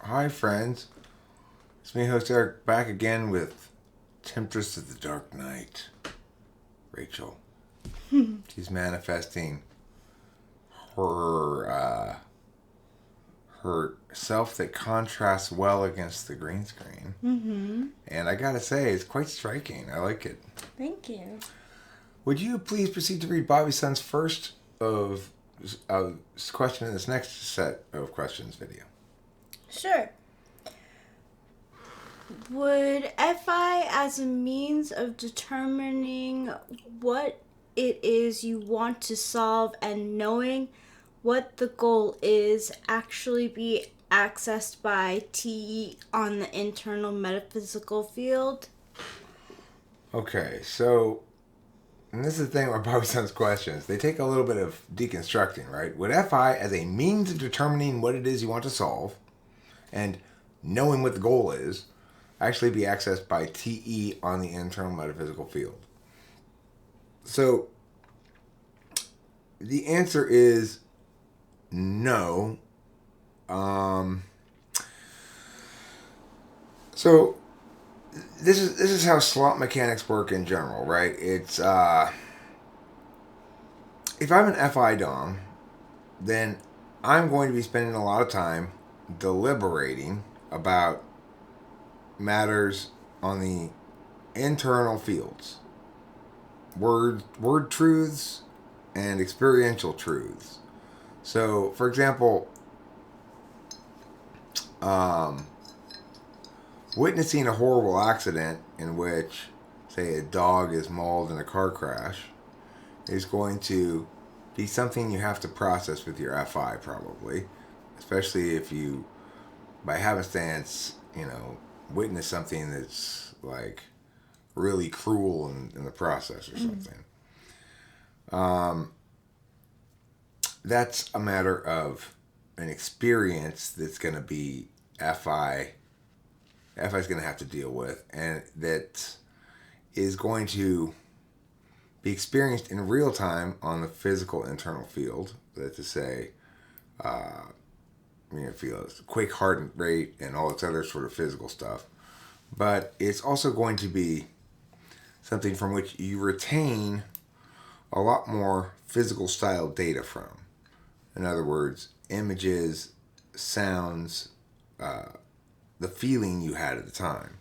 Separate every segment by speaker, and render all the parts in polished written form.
Speaker 1: Hi, friends. It's me, host Eric, back again with Temptress of the Dark Night, Rachel. She's manifesting her her self that contrasts well against the green screen.
Speaker 2: Mm-hmm.
Speaker 1: And I gotta say, it's quite striking. I like it.
Speaker 2: Thank you.
Speaker 1: Would you please proceed to read Bobby Sun's first of question in this next set of questions video?
Speaker 2: Sure. Would FI as a means of determining what it is you want to solve and knowing what the goal is actually be accessed by TE on the internal metaphysical field?
Speaker 1: Okay, so and this is the thing about Bobby Sun's questions. They take a little bit of deconstructing, right? Would FI as a means of determining what it is you want to solve and knowing what the goal is actually be accessed by TE on the internal metaphysical field? So the answer is no. So this is how slot mechanics work in general, right? It's if I'm an FI Dom, then I'm going to be spending a lot of time deliberating about matters on the internal fields, word truths and experiential truths. So, for example, witnessing a horrible accident in which, say, a dog is mauled in a car crash is going to be something you have to process with your FI, probably, especially if you, by happenstance, witness something that's like really cruel in the process or something. That's a matter of an experience that's going to be FI is going to have to deal with, and that is going to be experienced in real time on the physical internal field. That's to say, feel a quick heart rate and all this other sort of physical stuff. But it's also going to be something from which you retain a lot more physical style data from. In other words, images, sounds, the feeling you had at the time.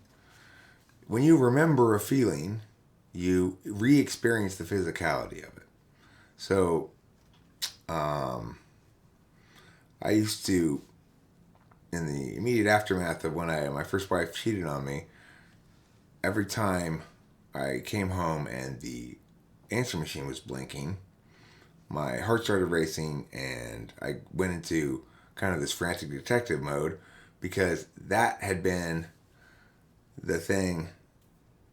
Speaker 1: When you remember a feeling, you re-experience the physicality of it. So, I used to, in the immediate aftermath of when my first wife cheated on me, every time I came home and the answer machine was blinking, my heart started racing and I went into kind of this frantic detective mode, because that had been the thing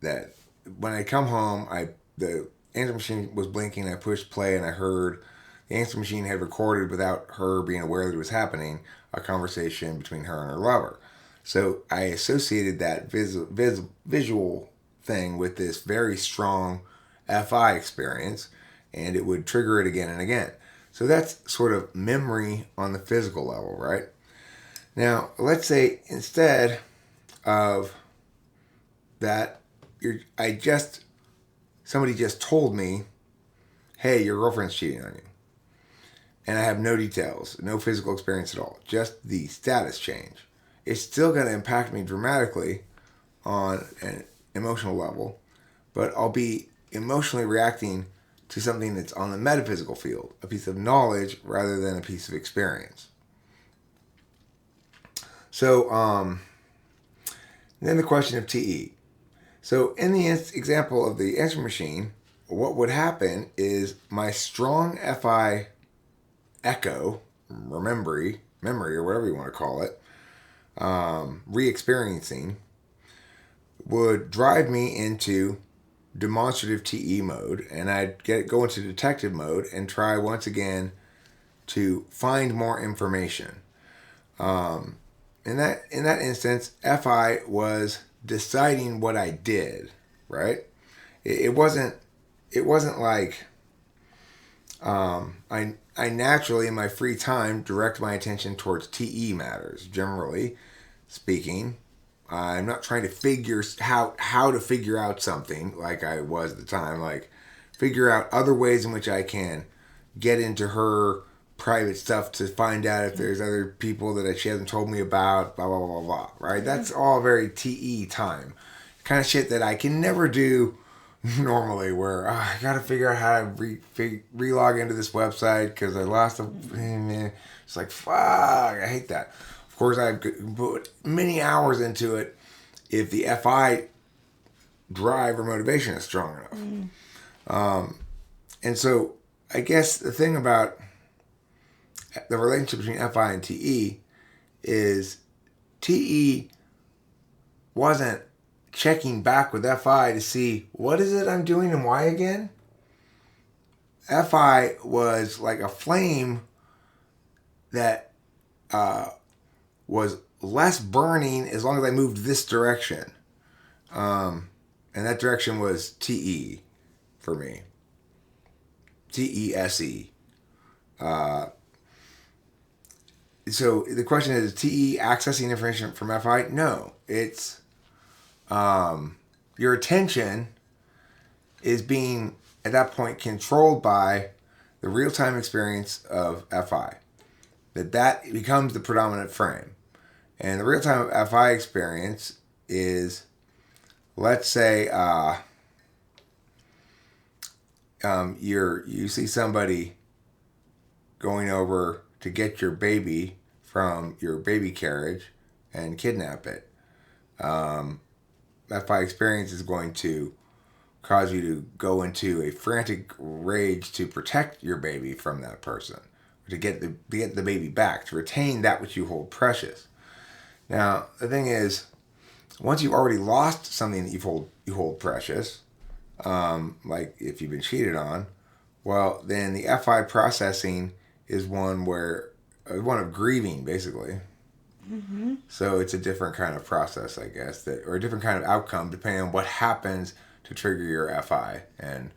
Speaker 1: that when I come home, the answer machine was blinking, I pushed play and I heard the answer machine had recorded, without her being aware that it was happening, a conversation between her and her lover. So I associated that visual thing with this very strong FI experience, and it would trigger it again and again. So that's sort of memory on the physical level, right? Now, let's say instead of that, somebody just told me, hey, your girlfriend's cheating on you. And I have no details, no physical experience at all, just the status change. It's still going to impact me dramatically on an emotional level, but I'll be emotionally reacting to something that's on the metaphysical field, a piece of knowledge rather than a piece of experience. So, then the question of TE. So, in the example of the answer machine, what would happen is my strong FI echo, memory, or whatever you want to call it, re-experiencing, would drive me into demonstrative TE mode, and I'd go into detective mode and try once again to find more information. In that instance, FI was deciding what I did, right? It wasn't like I naturally in my free time direct my attention towards TE matters generally, speaking. I'm not trying to figure how to figure out something like I was at the time. Like, figure out other ways in which I can get into her private stuff to find out if there's other people that she hasn't told me about, blah, blah, blah, blah, right? That's all very TE time. Kind of shit that I can never do normally, where I got to figure out how to re-log into this website because I lost it's like, fuck, I hate that. Of course, I've put many hours into it if the FI drive or motivation is strong enough. And so I guess the thing about the relationship between FI and TE is TE wasn't checking back with FI to see what is it I'm doing and why again. FI was like a flame that was less burning as long as I moved this direction. And that direction was TE for me. TESE. So the question is TE accessing information from FI? No. It's your attention is being, at that point, controlled by the real-time experience of FI. That becomes the predominant frame. And the real-time FI experience is, let's say, you see somebody going over to get your baby from your baby carriage and kidnap it. FI experience is going to cause you to go into a frantic rage to protect your baby from that person, to get the baby back, to retain that which you hold precious. Now, the thing is, once you've already lost something that you hold precious, like if you've been cheated on, well, then the FI processing is one of grieving, basically. Mm-hmm. So it's a different kind of process, I guess, or a different kind of outcome depending on what happens to trigger your FI and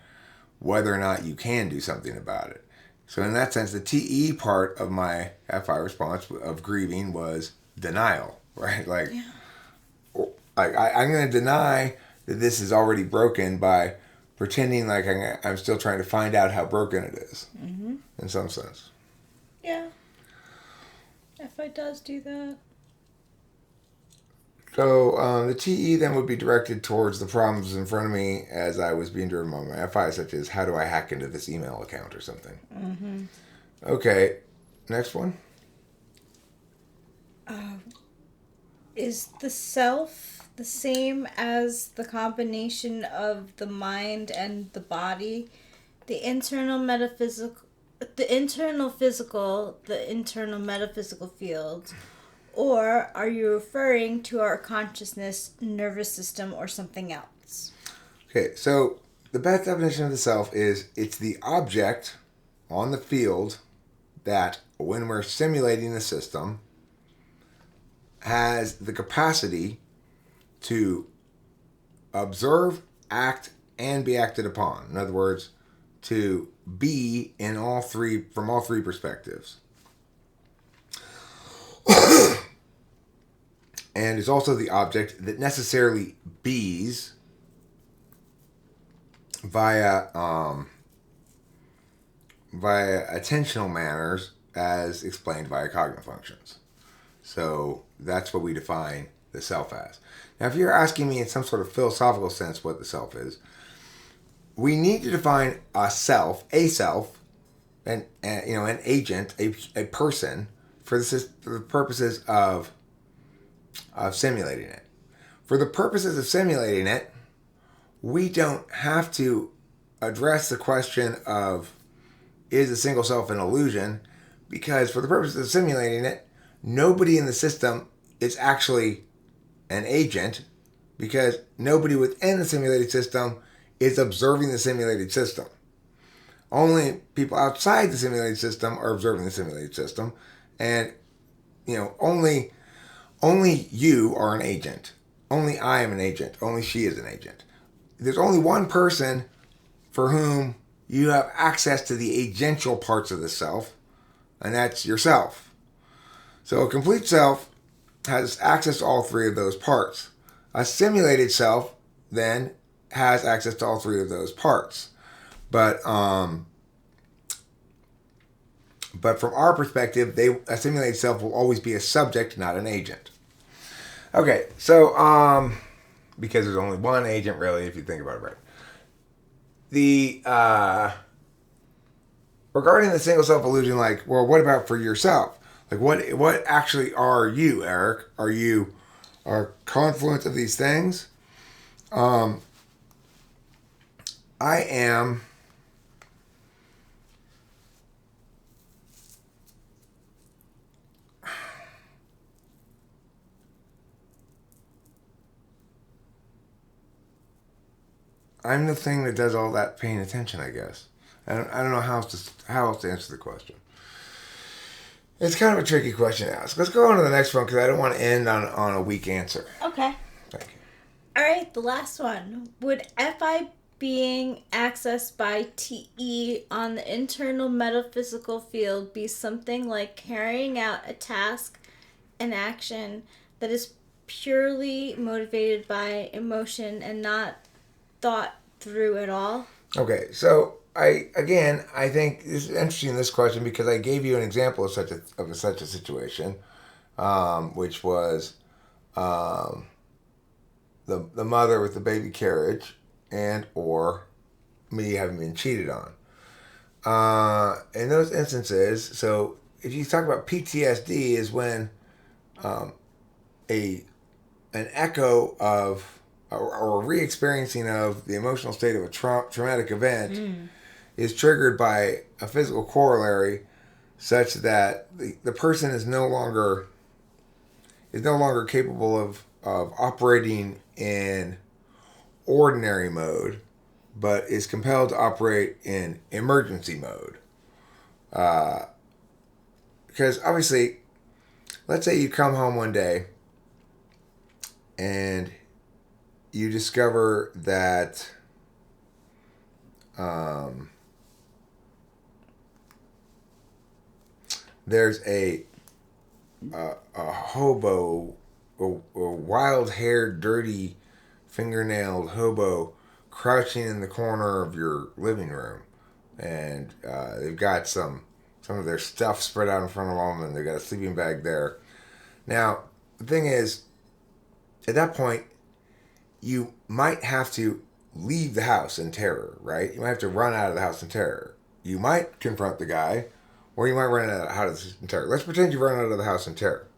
Speaker 1: whether or not you can do something about it. So in that sense, the TE part of my FI response of grieving was denial, right? Like, yeah. I'm going to deny that this is already broken by pretending like I'm still trying to find out how broken it is, in some sense.
Speaker 2: Yeah. FI does do that.
Speaker 1: So the TE then would be directed towards the problems in front of me as I was being driven by my FI, such as how do I hack into this email account or something. Mm-hmm. Okay, next one.
Speaker 2: Is the self the same as the combination of the mind and the body? The internal metaphysical, the internal physical, the internal metaphysical field? Or are you referring to our consciousness, nervous system, or something else?
Speaker 1: Okay, so the best definition of the self is it's the object on the field that, when we're simulating the system, has the capacity to observe, act, and be acted upon. In other words, to be in from all three perspectives. And it's also the object that necessarily bees via attentional manners as explained via cognitive functions. So that's what we define the self as. Now, if you're asking me in some sort of philosophical sense what the self is, we need to define a self, an agent, a person for the purposes of simulating it. For the purposes of simulating it, we don't have to address the question of is a single self an illusion, because for the purposes of simulating it, nobody in the system is actually an agent, because nobody within the simulated system is observing the simulated system. Only people outside the simulated system are observing the simulated system, and only you are an agent. Only I am an agent. Only she is an agent. There's only one person for whom you have access to the agential parts of the self, and that's yourself. So a complete self has access to all three of those parts. A simulated self then has access to all three of those parts. But from our perspective, a simulated self will always be a subject, not an agent. Okay, so because there's only one agent, really, if you think about it right. The regarding the single self illusion, like, well, what about for yourself? Like, what actually are you, Eric? Are you a confluence of these things? I am. I'm the thing that does all that paying attention, I guess. I don't know how else to answer the question. It's kind of a tricky question to ask. Let's go on to the next one because I don't want to end on a weak answer.
Speaker 2: Okay.
Speaker 1: Thank you.
Speaker 2: All right, the last one. Would FI being accessed by TE on the internal metaphysical field be something like carrying out a task, an action that is purely motivated by emotion and not thought through at all?
Speaker 1: Okay, so I think this is interesting, this question, because I gave you an example of such a situation, which was the mother with the baby carriage and or me having been cheated on. In those instances, so if you talk about PTSD, is when an echo of or a re-experiencing of the emotional state of a traumatic event is triggered by a physical corollary, such that the person is no longer capable of operating in ordinary mode, but is compelled to operate in emergency mode. Because obviously, let's say you come home one day and you discover that there's a hobo, a wild-haired, dirty, fingernailed hobo crouching in the corner of your living room, and they've got some of their stuff spread out in front of them, and they've got a sleeping bag there. Now, the thing is, at that point, you might have to leave the house in terror, right? You might have to run out of the house in terror. You might confront the guy, or you might run out of the house in terror. Let's pretend you run out of the house in terror.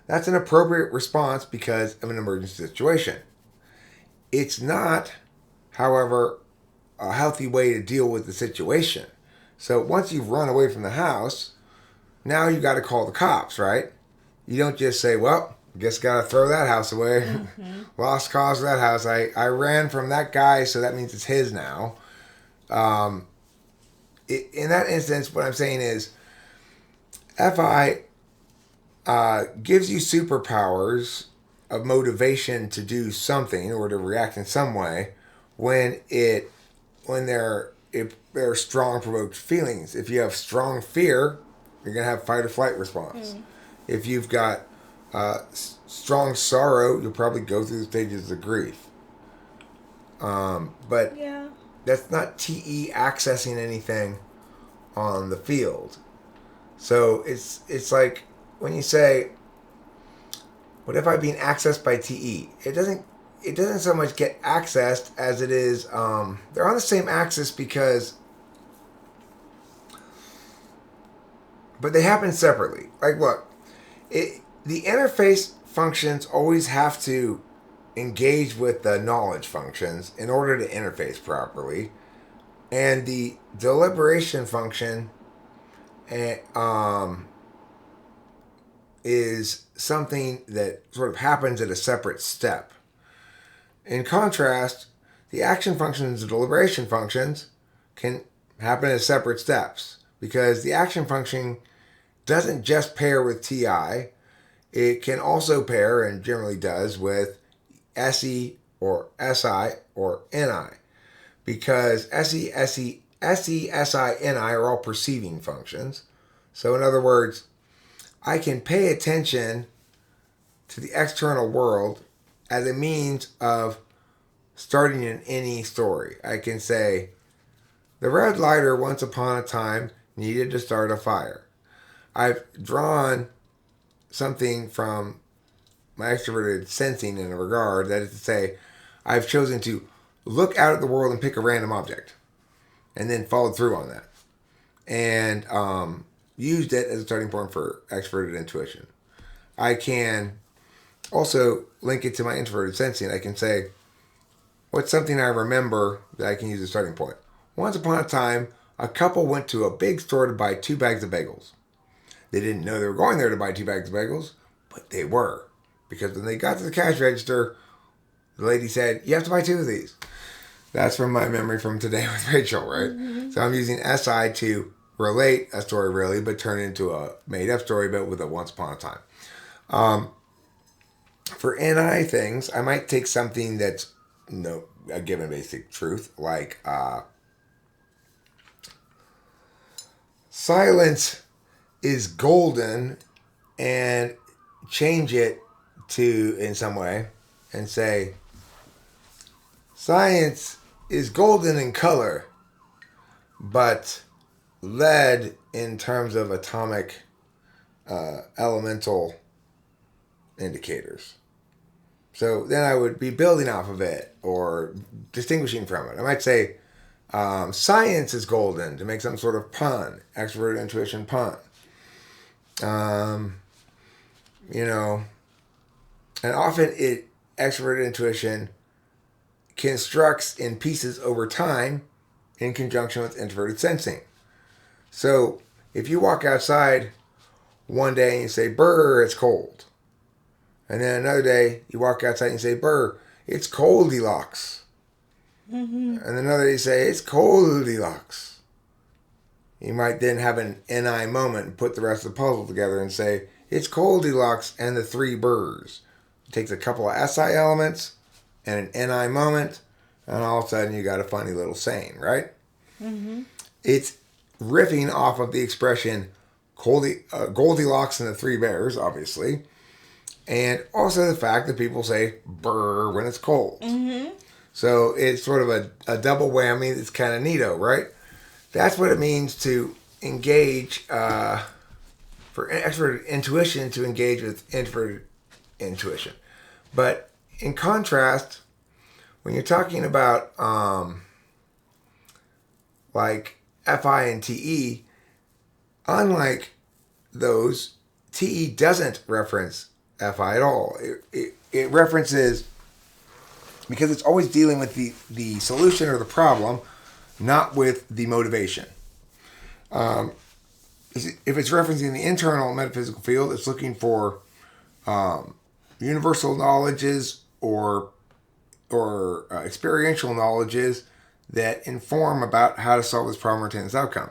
Speaker 1: That's an appropriate response because of an emergency situation. It's not, however, a healthy way to deal with the situation. So once you've run away from the house, now you got to call the cops, right? You don't just say, well, guess got to throw that house away. Mm-hmm. Lost cause of that house. I ran from that guy, so that means it's his now. In that instance, what I'm saying is, FI gives you superpowers of motivation to do something or to react in some way when there are strong provoked feelings. If you have strong fear, you're gonna have fight or flight response. If you've got strong sorrow, you'll probably go through the stages of grief. But
Speaker 2: yeah,
Speaker 1: that's not TE accessing anything on the field. So it's like when you say, what if I'm being accessed by TE? It doesn't so much get accessed as it is they're on the same axis but they happen separately. Like, look, the interface functions always have to engage with the knowledge functions in order to interface properly, and the deliberation function is something that sort of happens at a separate step. In contrast, the action functions and deliberation functions can happen as separate steps because the action function doesn't just pair with TI, it can also pair, and generally does, with SE or SI or NI, because SE, SI, NI are all perceiving functions. So in other words, I can pay attention to the external world as a means of starting in any story. I can say, the red lighter once upon a time needed to start a fire. I've drawn something from my extroverted sensing in a regard, that is to say, I've chosen to look out at the world and pick a random object and then followed through on that. And used it as a starting point for extroverted intuition. I can also link it to my introverted sensing. I can say, what's something I remember that I can use as a starting point? Once upon a time, a couple went to a big store to buy 2 bags of bagels. They didn't know they were going there to buy 2 bags of bagels, but they were. Because when they got to the cash register, the lady said, you have to buy 2 of these. That's from my memory from today with Rachel, right? Mm-hmm. So I'm using SI to relate a story really, but turn it into a made-up story, but with a once upon a time. For NI things, I might take something that's a given basic truth, like silence is golden, and change it to in some way and say, science is golden in color, but lead in terms of atomic elemental indicators. So then I would be building off of it or distinguishing from it. I might say science is golden to make some sort of pun, extroverted intuition pun. And often extroverted intuition constructs in pieces over time in conjunction with introverted sensing. So if you walk outside one day and you say, brr, it's cold. And then another day you walk outside and you say, brr, it's Goldilocks. Mm-hmm. And another day you say, it's Goldilocks. You might then have an NI moment and put the rest of the puzzle together and say, it's Goldilocks and the 3 burrs. It takes a couple of SI elements and an NI moment, and all of a sudden you got a funny little saying, right? Mm-hmm. It's riffing off of the expression Goldilocks and the 3 bears, obviously, and also the fact that people say brr when it's cold. Mm-hmm. So it's sort of a double whammy that's kind of neato, right? That's what it means to engage, for extroverted intuition to engage with introverted intuition. But in contrast, when you're talking about like FI and TE, unlike those, TE doesn't reference FI at all. It references, because it's always dealing with the solution or the problem, not with the motivation. If it's referencing the internal metaphysical field, it's looking for universal knowledges or experiential knowledges that inform about how to solve this problem or attain this outcome.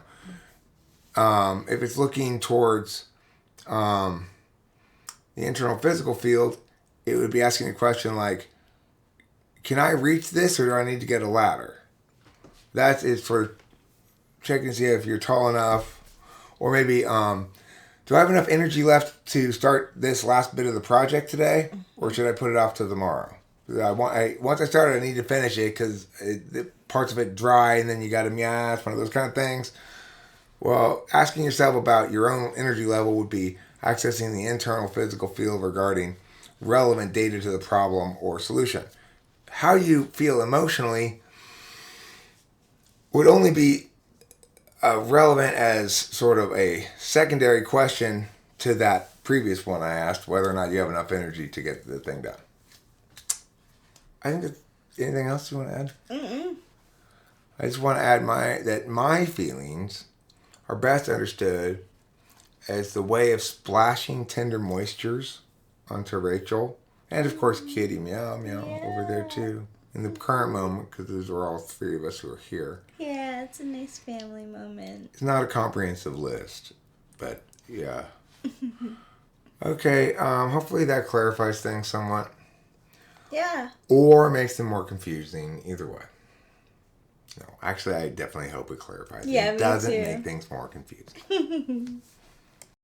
Speaker 1: If it's looking towards the internal physical field, it would be asking a question like, can I reach this, or do I need to get a ladder? That is for checking to see if you're tall enough, or maybe do I have enough energy left to start this last bit of the project today, or should I put it off to tomorrow? Once I start it, I need to finish it because parts of it dry, and then you got to meow, one of those kind of things. Well, asking yourself about your own energy level would be accessing the internal physical field regarding relevant data to the problem or solution. How you feel emotionally would only be relevant as sort of a secondary question to that previous one I asked, whether or not you have enough energy to get the thing done. I think that's, anything else you want to add? Mm-mm. I just want to add that my feelings are best understood as the way of splashing tender moistures onto Rachel. And of course, Kitty, meow, meow, over there too. In the current moment, because those are all 3 of us who are here.
Speaker 2: Yeah, it's a nice family moment.
Speaker 1: It's not a comprehensive list, but yeah. Okay, hopefully that clarifies things somewhat.
Speaker 2: Yeah.
Speaker 1: Or makes them more confusing, either way. No, actually, I definitely hope it clarifies.
Speaker 2: Yeah,
Speaker 1: it doesn't
Speaker 2: me too.
Speaker 1: make things more confusing.